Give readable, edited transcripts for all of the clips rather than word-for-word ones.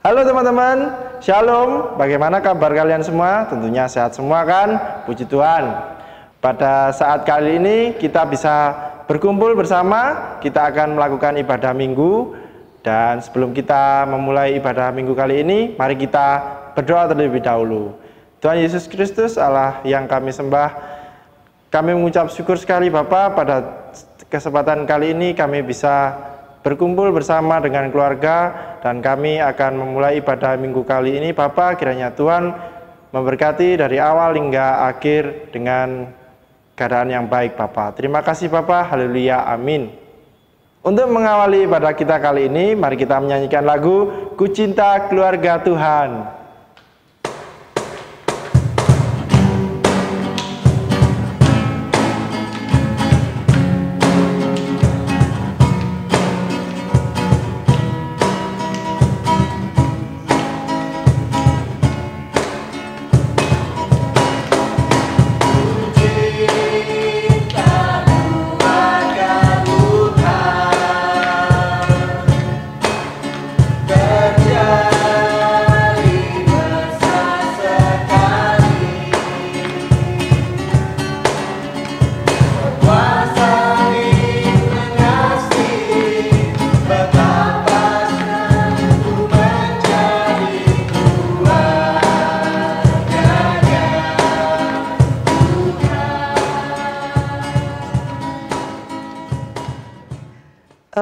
Halo teman-teman, Shalom. Bagaimana kabar kalian semua? Tentunya sehat semua kan? Puji Tuhan. Pada saat kali ini kita bisa berkumpul bersama. Kita akan melakukan ibadah minggu. Dan sebelum kita memulai ibadah minggu kali ini, mari kita berdoa terlebih dahulu. Tuhan Yesus Kristus, Allah yang kami sembah, kami mengucap syukur sekali Bapa, pada kesempatan kali ini kami bisa berkumpul bersama dengan keluarga dan kami akan memulai ibadah minggu kali ini. Bapa, kiranya Tuhan memberkati dari awal hingga akhir dengan keadaan yang baik Bapa. Terima kasih Bapa, haleluya, amin. Untuk mengawali ibadah kita kali ini, mari kita menyanyikan lagu Ku Cinta Keluarga Tuhan.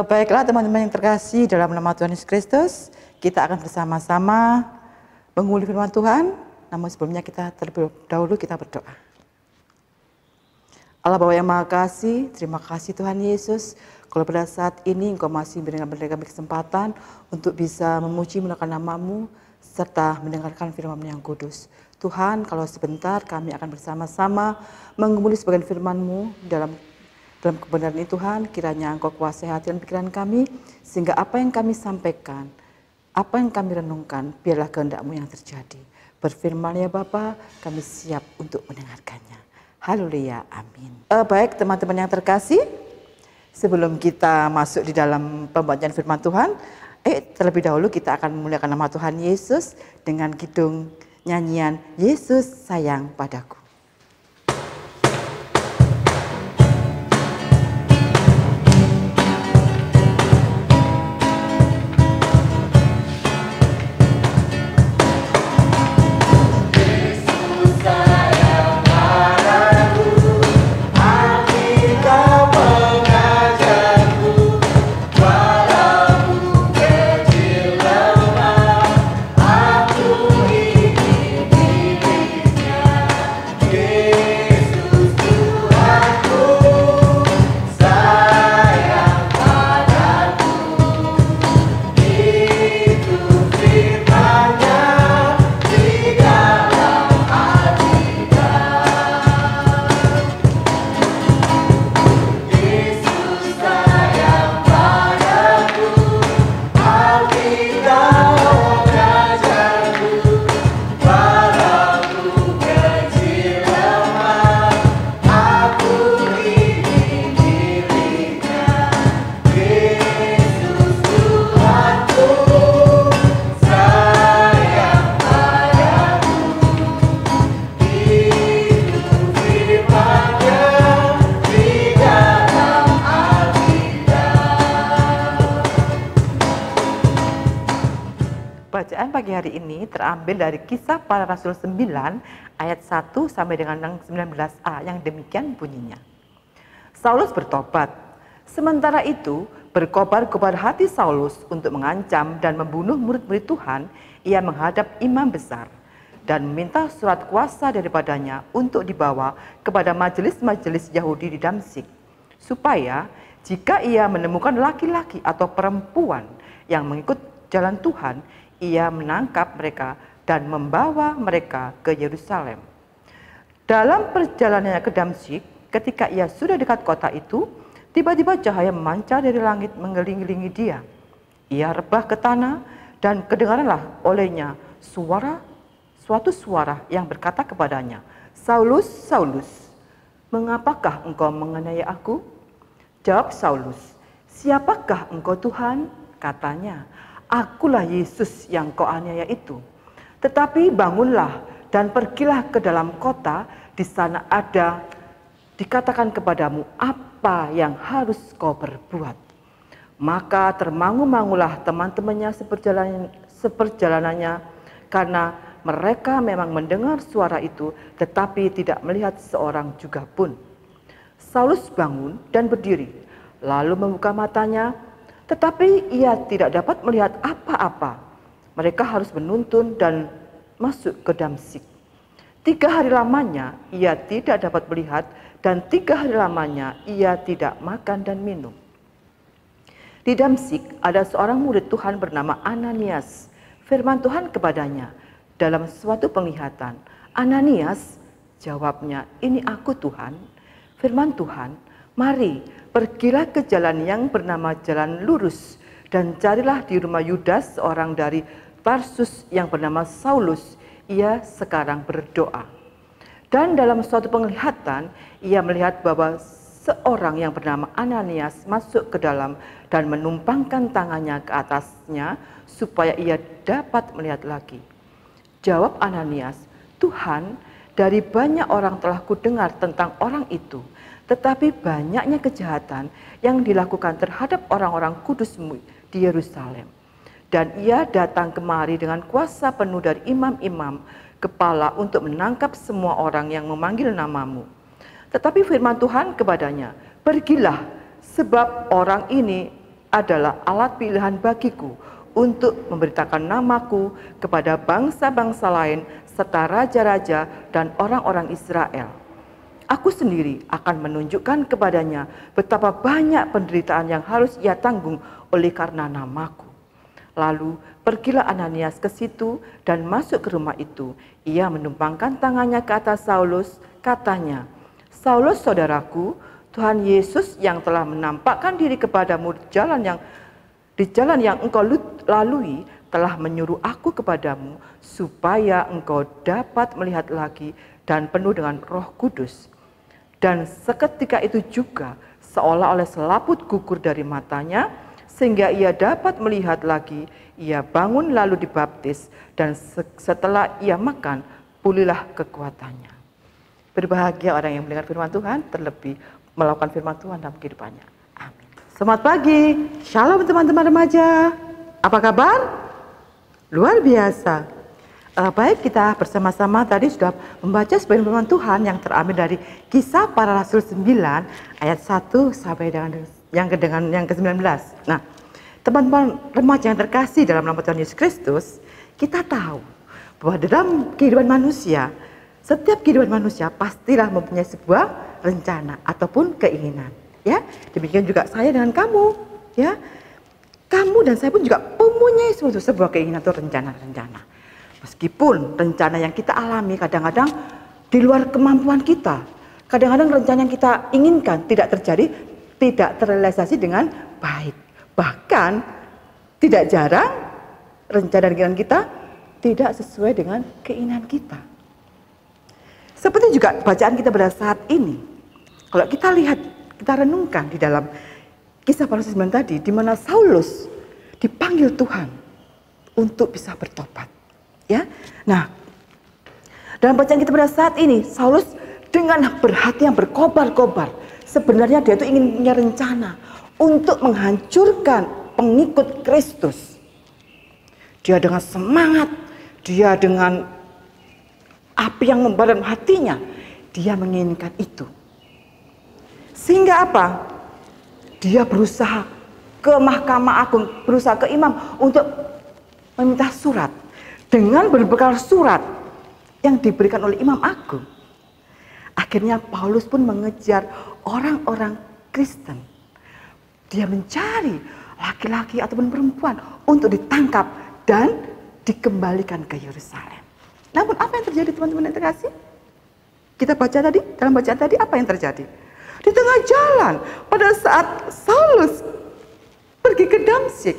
Baiklah teman-teman yang terkasih, dalam nama Tuhan Yesus Kristus, kita akan bersama-sama menguli firman Tuhan. Namun sebelumnya kita terlebih dahulu kita berdoa. Allah Bapa yang Maha Kasih, terima kasih Tuhan Yesus, kalau pada saat ini Engkau masih memberikan kami kesempatan untuk bisa memuji memuliakan nama-Mu, serta mendengarkan firman-Mu yang kudus. Tuhan, kalau sebentar kami akan bersama-sama mengumuli sebagian firman-Mu dalam kebenaran ini Tuhan, kiranya Engkau kuasai hati dan pikiran kami, sehingga apa yang kami sampaikan, apa yang kami renungkan, biarlah kehendak-Mu yang terjadi. Berfirman ya Bapa, kami siap untuk mendengarkannya. Haleluya, amin. Baik teman-teman yang terkasih, sebelum kita masuk di dalam pembacaan firman Tuhan, terlebih dahulu kita akan memuliakan nama Tuhan Yesus dengan kidung nyanyian Yesus Sayang Padaku. Bacaan pagi hari ini terambil dari Kisah Para Rasul 9 ayat 1 sampai dengan 19a yang demikian bunyinya. Saulus bertobat. Sementara itu berkobar-kobar hati Saulus untuk mengancam dan membunuh murid-murid Tuhan. Ia menghadap imam besar dan meminta surat kuasa daripadanya untuk dibawa kepada majelis-majelis Yahudi di Damsyik, supaya jika ia menemukan laki-laki atau perempuan yang mengikut jalan Tuhan, ia menangkap mereka dan membawa mereka ke Yerusalem. Dalam perjalanannya ke Damsyik, ketika ia sudah dekat kota itu, tiba-tiba cahaya memancar dari langit mengelilingi dia. Ia rebah ke tanah dan kedengaranlah olehnya suatu suara yang berkata kepadanya, "Saulus, Saulus, mengapakah engkau menganiaya aku?" Jawab Saulus, "Siapakah engkau Tuhan?" Katanya, akulah Yesus yang kau aniaya itu. Tetapi bangunlah dan pergilah ke dalam kota, di sana ada dikatakan kepadamu apa yang harus kau perbuat. Maka termangu-mangulah teman-temannya seperjalanannya, karena mereka memang mendengar suara itu, tetapi tidak melihat seorang juga pun. Saulus bangun dan berdiri, lalu membuka matanya, tetapi ia tidak dapat melihat apa-apa. Mereka harus menuntun dan masuk ke Damsyik. 3 hari lamanya ia tidak dapat melihat, dan 3 hari lamanya ia tidak makan dan minum. Di Damsyik ada seorang murid Tuhan bernama Ananias. Firman Tuhan kepadanya dalam suatu penglihatan. Ananias, jawabnya, ini aku Tuhan. Firman Tuhan, mari pergilah ke jalan yang bernama Jalan Lurus, dan carilah di rumah Yudas seorang dari Tarsus yang bernama Saulus. Ia sekarang berdoa. Dan dalam suatu penglihatan, ia melihat bahwa seorang yang bernama Ananias masuk ke dalam dan menumpangkan tangannya ke atasnya supaya ia dapat melihat lagi. Jawab Ananias, Tuhan, dari banyak orang telah kudengar tentang orang itu, tetapi banyaknya kejahatan yang dilakukan terhadap orang-orang kudus-Mu di Yerusalem. Dan ia datang kemari dengan kuasa penuh dari imam-imam kepala untuk menangkap semua orang yang memanggil nama-Mu. Tetapi firman Tuhan kepadanya, pergilah, sebab orang ini adalah alat pilihan bagiku untuk memberitakan namaku kepada bangsa-bangsa lain serta raja-raja dan orang-orang Israel. Aku sendiri akan menunjukkan kepadanya betapa banyak penderitaan yang harus ia tanggung oleh karena namaku. Lalu pergilah Ananias ke situ dan masuk ke rumah itu. Ia menumpangkan tangannya ke atas Saulus, katanya, Saulus saudaraku, Tuhan Yesus yang telah menampakkan diri kepadamu di jalan yang engkau lalui telah menyuruh aku kepadamu supaya engkau dapat melihat lagi dan penuh dengan Roh Kudus. Dan seketika itu juga seolah oleh selaput gugur dari matanya, sehingga ia dapat melihat lagi. Ia bangun lalu dibaptis, dan setelah ia makan, pulihlah kekuatannya. Berbahagia orang yang mendengar firman Tuhan, terlebih melakukan firman Tuhan dalam kehidupannya. Amin. Selamat pagi, shalom teman-teman remaja. Apa kabar? Luar biasa. Baik, kita bersama-sama tadi sudah membaca sebagian firman Tuhan yang terambil dari Kisah Para Rasul 9 ayat 1 sampai dengan yang ke-19. Nah, teman-teman remaja yang terkasih dalam nama Tuhan Yesus Kristus, kita tahu bahwa dalam kehidupan manusia, setiap kehidupan manusia pastilah mempunyai sebuah rencana ataupun keinginan. Ya, demikian juga saya dengan kamu. Ya, kamu dan saya pun juga mempunyai sebuah keinginan atau rencana-rencana. Meskipun rencana yang kita alami kadang-kadang di luar kemampuan kita, kadang-kadang rencana yang kita inginkan tidak terjadi, tidak terrealisasi dengan baik. Bahkan tidak jarang rencana dan keinginan kita tidak sesuai dengan keinginan kita. Seperti juga bacaan kita pada saat ini. Kalau kita lihat, kita renungkan di dalam Kisah Para Rasul 9 tadi, di mana Saulus dipanggil Tuhan untuk bisa bertobat. Ya, nah, dalam bacaan kita pada saat ini, Saulus dengan berhati yang berkobar-kobar, sebenarnya dia itu ingin punya rencana untuk menghancurkan pengikut Kristus. Dia dengan semangat, dia dengan api yang membara hatinya, dia menginginkan itu. Sehingga apa? Dia berusaha ke Mahkamah Agung, berusaha ke imam untuk meminta surat. Dengan berbekal surat yang diberikan oleh Imam Agung, akhirnya Paulus pun mengejar orang-orang Kristen. Dia mencari laki-laki ataupun perempuan untuk ditangkap dan dikembalikan ke Yerusalem. Namun apa yang terjadi teman-teman yang terkasih? Kita baca tadi, dalam bacaan tadi apa yang terjadi? Di tengah jalan, pada saat Saulus pergi ke Damsyik,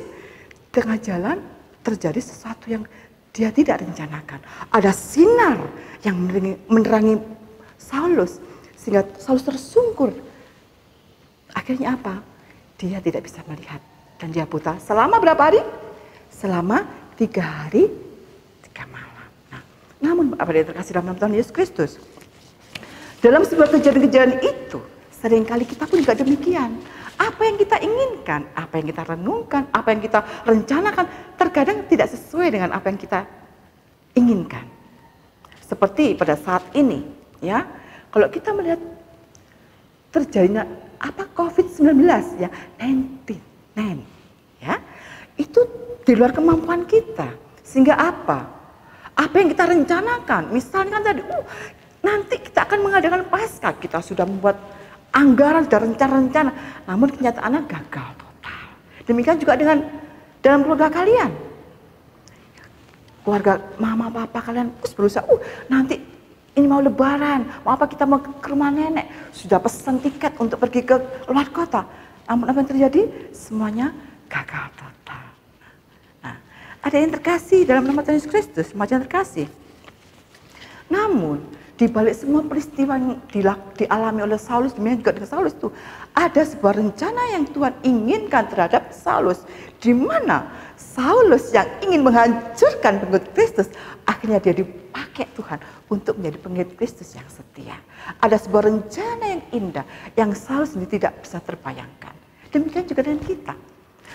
di tengah jalan terjadi sesuatu yang dia tidak rencanakan. Ada sinar yang menerangi Saulus, sehingga Saulus tersungkur. Akhirnya apa? Dia tidak bisa melihat dan dia buta selama berapa hari? selama 3 hari 3 malam. Nah, namun apa yang terkasih dalam nama Tuhan Yesus Kristus, dalam sebuah kejadian-kejadian itu seringkali kita pun juga demikian. Apa yang kita inginkan, apa yang kita renungkan, apa yang kita rencanakan terkadang tidak sesuai dengan apa yang kita inginkan. Seperti pada saat ini, ya, kalau kita melihat terjadinya COVID-19, ya, 19, ya, itu di luar kemampuan kita. Sehingga apa yang kita rencanakan, misalnya kan tadi, nanti kita akan mengadakan Paskah, kita sudah membuat anggaran, sudah rencana-rencana, namun kenyataannya gagal total. Demikian juga dengan dalam keluarga kalian. Keluarga mama, papa kalian berusaha, nanti ini mau lebaran, kita mau ke rumah nenek, sudah pesan tiket untuk pergi ke luar kota. Namun apa yang terjadi? Semuanya gagal total. Nah, ada yang terkasih dalam nama Tuhan Yesus Kristus, semacam terkasih. Namun, di balik semua peristiwa yang dialami oleh Saulus, demikian juga dengan Saulus itu, ada sebuah rencana yang Tuhan inginkan terhadap Saulus, di mana Saulus yang ingin menghancurkan pengikut Kristus, akhirnya dia dipakai Tuhan untuk menjadi pengikut Kristus yang setia. Ada sebuah rencana yang indah, yang Saulus sendiri tidak bisa terbayangkan. Demikian juga dengan kita.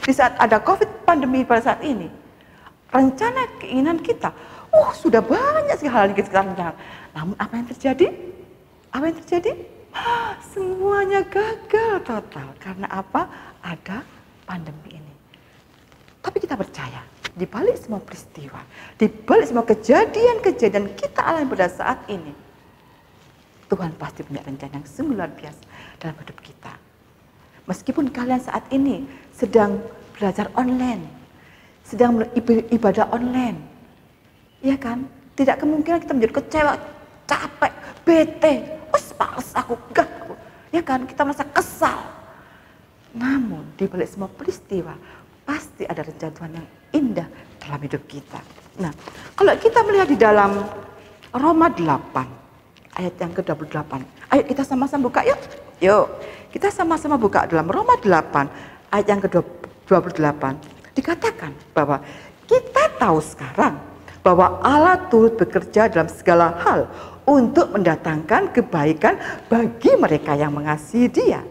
Di saat ada COVID pandemi pada saat ini, rencana keinginan kita, sudah banyak sekali hal yang kita rencanakan. Namun apa yang terjadi? Semuanya gagal total. Karena apa? Ada pandemi ini. Tapi kita percaya, di balik semua peristiwa, di balik semua kejadian-kejadian kita alami pada saat ini, Tuhan pasti punya rencana yang sungguh luar biasa dalam hidup kita. Meskipun kalian saat ini sedang belajar online, sedang ibadah online, ya kan? Tidak kemungkinan kita menjadi kecewa, capek, bete, males aku, ya kan? Kita merasa kesal. Namun di balik semua peristiwa pasti ada rencana Tuhan yang indah dalam hidup kita. Nah, kalau kita melihat di dalam Roma 8 ayat yang ke-28, ayo kita sama-sama buka yuk. Kita sama-sama buka dalam Roma 8 ayat yang ke-28. Dikatakan bahwa kita tahu sekarang bahwa Allah turut bekerja dalam segala hal untuk mendatangkan kebaikan bagi mereka yang mengasihi Dia,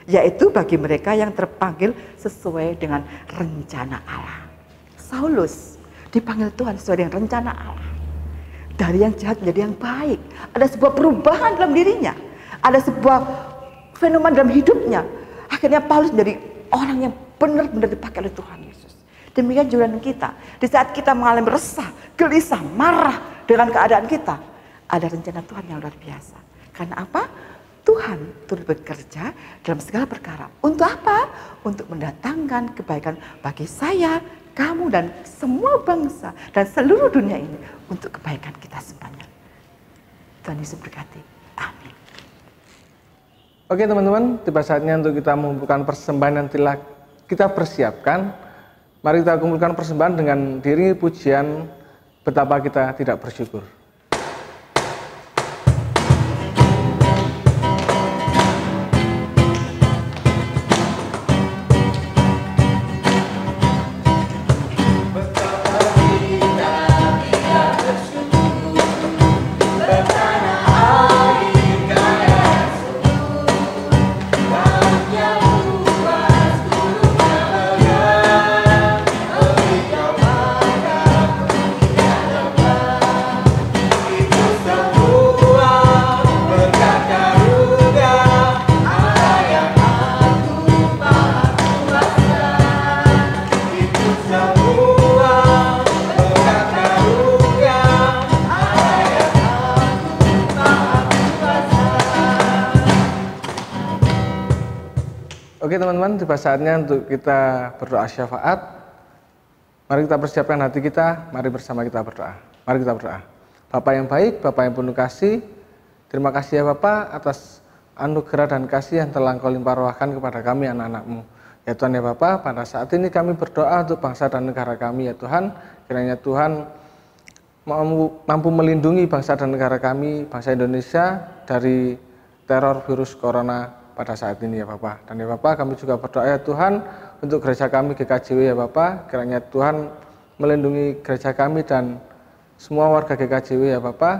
yaitu bagi mereka yang terpanggil sesuai dengan rencana Allah. Saulus dipanggil Tuhan sesuai dengan rencana Allah. Dari yang jahat menjadi yang baik. Ada sebuah perubahan dalam dirinya. Ada sebuah fenomena dalam hidupnya. Akhirnya Paulus menjadi orang yang benar-benar dipakai oleh Tuhan Yesus. Demikian juga dengan kita. Di saat kita mengalami resah, gelisah, marah dengan keadaan kita, ada rencana Tuhan yang luar biasa. Karena apa? Tuhan turut bekerja dalam segala perkara. Untuk apa? Untuk mendatangkan kebaikan bagi saya, kamu, dan semua bangsa, dan seluruh dunia ini, untuk kebaikan kita semuanya. Tuhan Yesus berkati. Amin. Oke teman-teman, tiba saatnya untuk kita mengumpulkan persembahan yang telah kita persiapkan. Mari kita kumpulkan persembahan dengan diiringi pujian betapa kita tidak bersyukur. Oke teman-teman, tiba saatnya untuk kita berdoa syafaat. Mari kita persiapkan hati kita, mari bersama kita berdoa. Mari kita berdoa. Bapa yang baik, Bapa yang penuh kasih, terima kasih ya Bapa atas anugerah dan kasih yang telah Engkau limpahkan kepada kami anak-anak-Mu. Ya Tuhan ya Bapa, pada saat ini kami berdoa untuk bangsa dan negara kami ya Tuhan. Kiranya Tuhan mampu melindungi bangsa dan negara kami, bangsa Indonesia, dari teror virus corona pada saat ini ya Bapak. Dan ya Bapak, kami juga berdoa ya Tuhan untuk gereja kami GKJW ya Bapak, kiranya Tuhan melindungi gereja kami dan semua warga GKJW ya Bapak,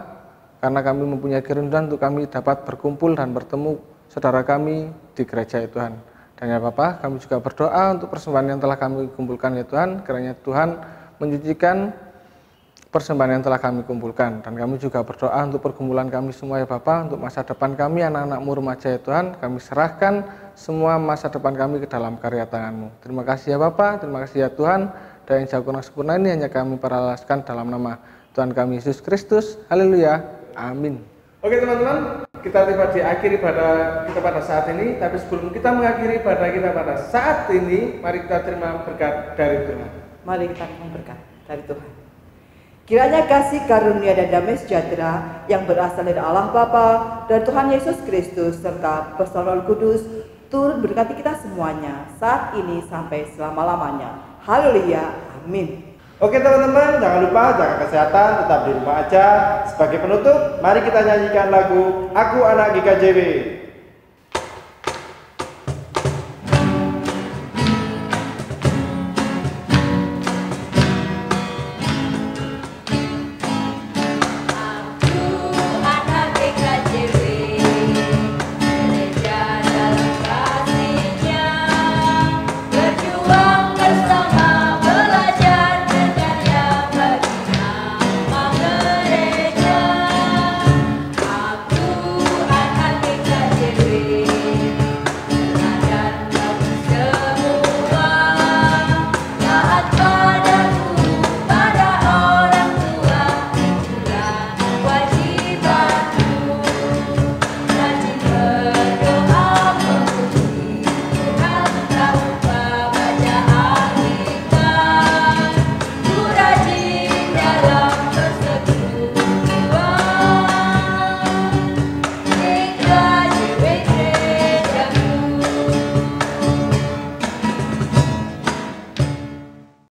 karena kami mempunyai kerinduan untuk kami dapat berkumpul dan bertemu saudara kami di gereja ya Tuhan. Dan ya Bapak, kami juga berdoa untuk persembahan yang telah kami kumpulkan ya Tuhan, kiranya Tuhan menyucikan persembahan yang telah kami kumpulkan. Dan kami juga berdoa untuk pergumulan kami semua ya Bapak, untuk masa depan kami, anak-anakmu remaja ya Tuhan, kami serahkan semua masa depan kami ke dalam karya tangan-Mu. Terima kasih ya Bapak, terima kasih ya Tuhan, dan yang jauh kurang sempurna ini hanya kami perhalaskan dalam nama Tuhan kami Yesus Kristus. Haleluya, amin. Oke teman-teman, kita tiba di akhir ibadah kita pada saat ini. Tapi sebelum kita mengakhiri ibadah kita pada saat ini, mari kita terima berkat dari Tuhan. Mari kita terima berkat dari Tuhan. Kiranya kasih karunia dan damai sejahtera yang berasal dari Allah Bapa dan Tuhan Yesus Kristus serta bersama Roh Kudus turut berkati kita semuanya saat ini sampai selama-lamanya. Haleluya, amin. Oke teman-teman, jangan lupa jaga kesehatan, tetap di rumah aja. Sebagai penutup, mari kita nyanyikan lagu Aku Anak GKJW.